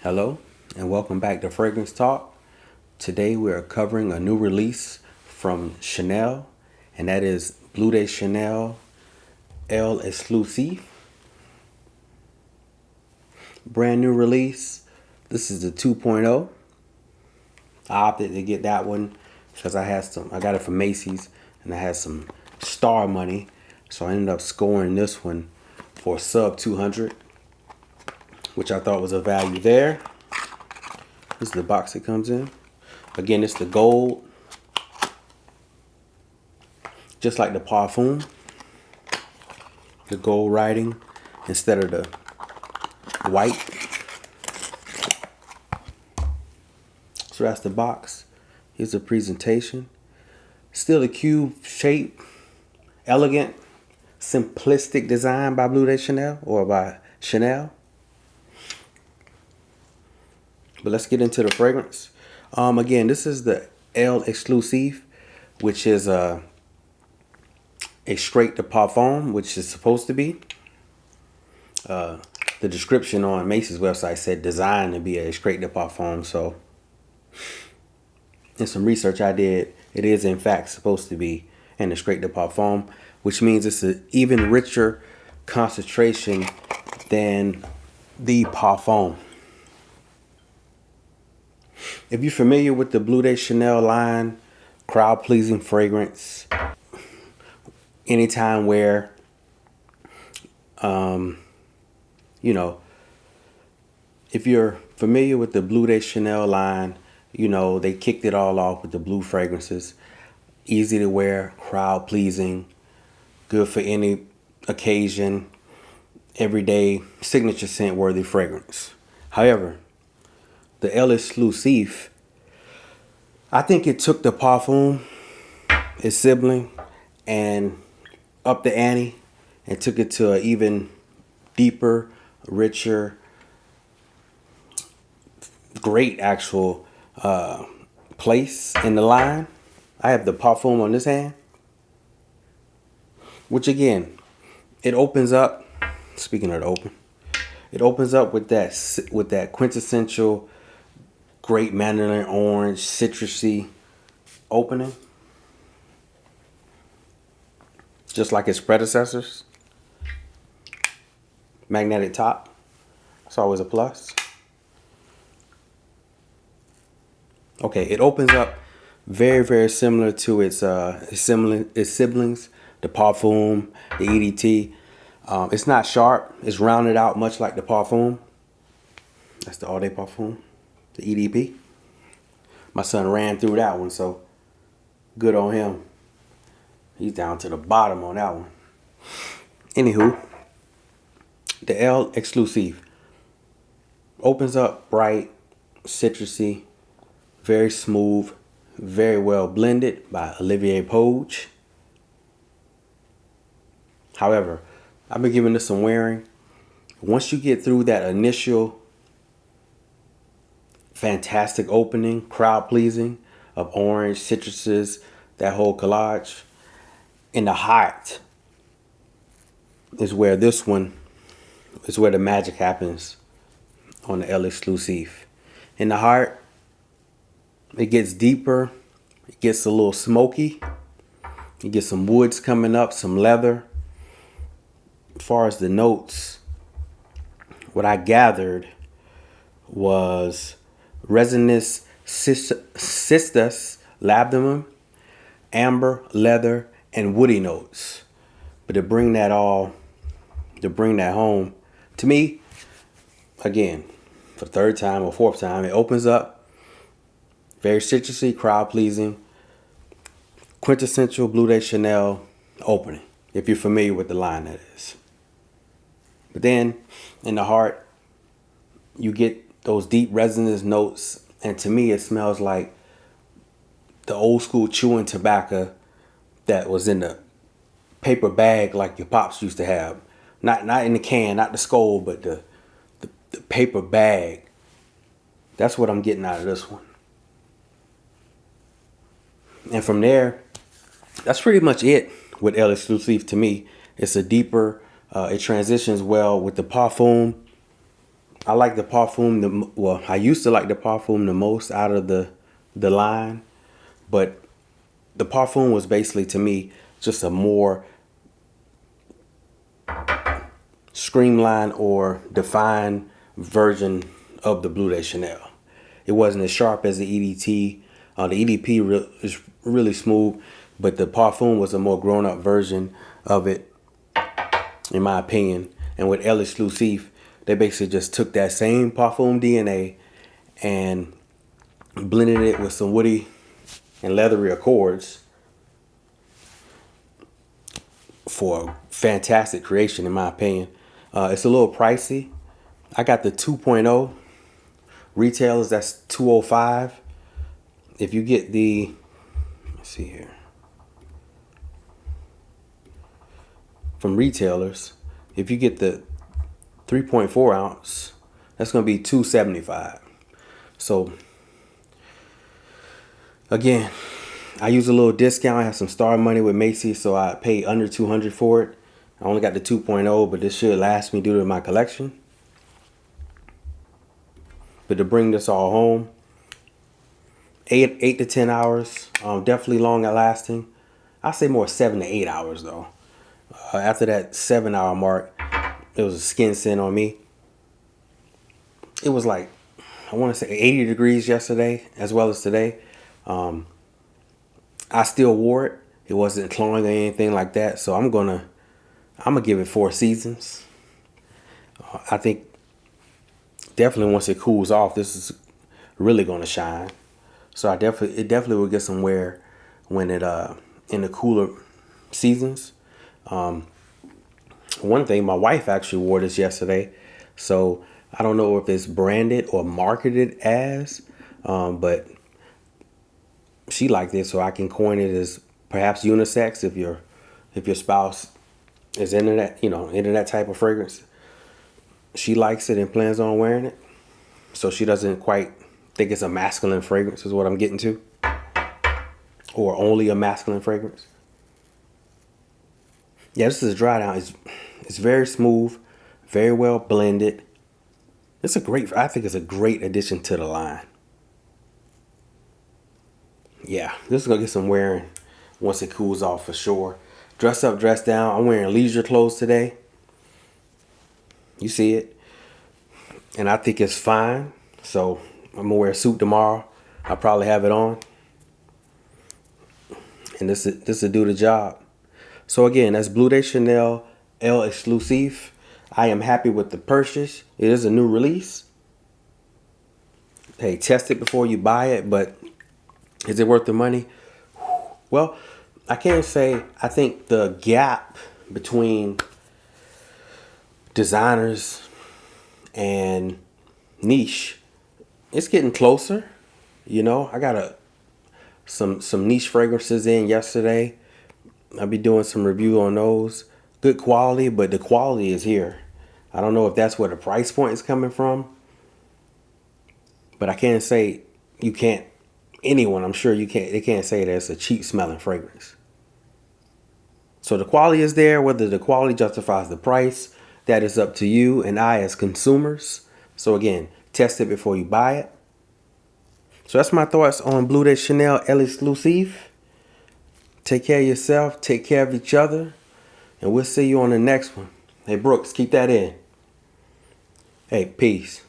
Hello and welcome back to Fragrance Talk. Today we are covering a new release from Chanel, and that is Bleu de Chanel Elle Exclusive. Brand new release. This is the 2.0. I opted to get that one because I got it from Macy's and I had some star money. So I ended up scoring this one for sub 200, which I thought was a value there. This is the box it comes in. Again, it's the gold, just like the Parfum, the gold writing instead of the white. So that's the box. Here's the presentation. Still a cube shape, elegant, simplistic design by Bleu de Chanel or by Chanel. But let's get into the fragrance. Again, this is the Elle Exclusive, which is a straight de parfum, which is supposed to be. The description on Macy's website said designed to be a straight de parfum. So, in some research I did, it is in fact supposed to be in a straight de parfum, which means it's an even richer concentration than the parfum. If you're familiar with the Bleu de Chanel line, crowd-pleasing fragrance, anytime wear, if you're familiar with the Bleu de Chanel line, they kicked it all off with the blue fragrances. Easy to wear, crowd-pleasing, good for any occasion, everyday, signature scent-worthy fragrance. However, the Elle Exclusive, I think it took the Parfum, its sibling, and upped the ante and took it to an even deeper, richer, great actual place in the line. I have the Parfum on this hand, which again, it opens up. Speaking of the open, it opens up with that quintessential great mandarin orange, citrusy opening, just like its predecessors. Magnetic top, it's always a plus. Okay, it opens up very, very similar to its siblings, the Parfum, the EDT. It's not sharp. It's rounded out much like the Parfum. That's the All Day Parfum, the EDP. My son ran through that one, so good on him. He's down to the bottom on that one. Anywho, the Elle Exclusive opens up bright, citrusy, very smooth, very well blended by Olivier Poge. However, I've been giving this some wearing. Once you get through that initial fantastic opening, crowd pleasing of orange, citruses, that whole collage, in the heart is where the magic happens on the Elle Exclusive. In the heart, it gets deeper, it gets a little smoky, you get some woods coming up, some leather. As far as the notes, what I gathered was resinous cistus labdanum, amber, leather, and woody notes. But to bring that home, to me, again, for the third time or fourth time, it opens up very citrusy, crowd-pleasing, quintessential Bleu de Chanel opening, if you're familiar with the line, that is. But then, in the heart, you get those deep resinous notes, and to me, it smells like the old school chewing tobacco that was in the paper bag like your pops used to have. Not in the can, not the skull, but the paper bag. That's what I'm getting out of this one. And from there, that's pretty much it with Elle Exclusive to me. It's a deeper, it transitions well with the Parfum, I like the Parfum, well, I used to like the Parfum the most out of the line, but the Parfum was basically, to me, just a more streamlined or defined version of the Bleu de Chanel. It wasn't as sharp as the EDT. The EDP is really smooth, but the Parfum was a more grown-up version of it, in my opinion. And with El Exclusive, they basically just took that same Parfum DNA and blended it with some woody and leathery accords for a fantastic creation, in my opinion. It's a little pricey. I got the 2.0. Retailers, that's 205. If you get the, let's see here, from retailers, if you get the 3.4 ounce, that's going to be 275. So again, I use a little discount. I have some Star money with Macy's, so I paid under 200 for it. I only got the 2.0, but this should last me due to my collection. But to bring this all home, 8 to 10 hours, definitely longer lasting. I say more 7 to 8 hours though. After that 7 hour mark, it was a skin scent on me. It was like, I want to say 80 degrees yesterday as well as today. I still wore it. It wasn't clawing or anything like that. So I'm gonna give it 4 seasons. I think definitely once it cools off, this is really gonna shine. So it definitely will get some wear when it in the cooler seasons. One thing, my wife actually wore this yesterday, so I don't know if it's branded or marketed as, but she liked it, so I can coin it as perhaps unisex if your spouse is into that type of fragrance. She likes it and plans on wearing it, so she doesn't quite think it's a masculine fragrance is what I'm getting to, or only a masculine fragrance. Yeah, this is a dry down. It's very smooth, very well blended. I think it's a great addition to the line. Yeah, this is gonna get some wearing once it cools off for sure. Dress up, dress down. I'm wearing leisure clothes today. You see it. And I think it's fine. So I'm gonna wear a suit tomorrow. I'll probably have it on. And this will do the job. So again, that's Bleu de Chanel El Exclusive. I am happy with the purchase. It is a new release. Hey, test it before you buy it, but is it worth the money? Well, I can't say. I think the gap between designers and niche, it's getting closer. I got some niche fragrances in yesterday. I'll be doing some review on those. Good quality, but the quality is here. I don't know if that's where the price point is coming from, but I can't say anyone, I'm sure they can't say that it's a cheap smelling fragrance. So the quality is there. Whether the quality justifies the price, that is up to you and I as consumers. So again, test it before you buy it. So that's my thoughts on Bleu de Chanel El Exclusive. Take care of yourself, take care of each other, and we'll see you on the next one. Hey Brooks, keep that in. Hey, peace.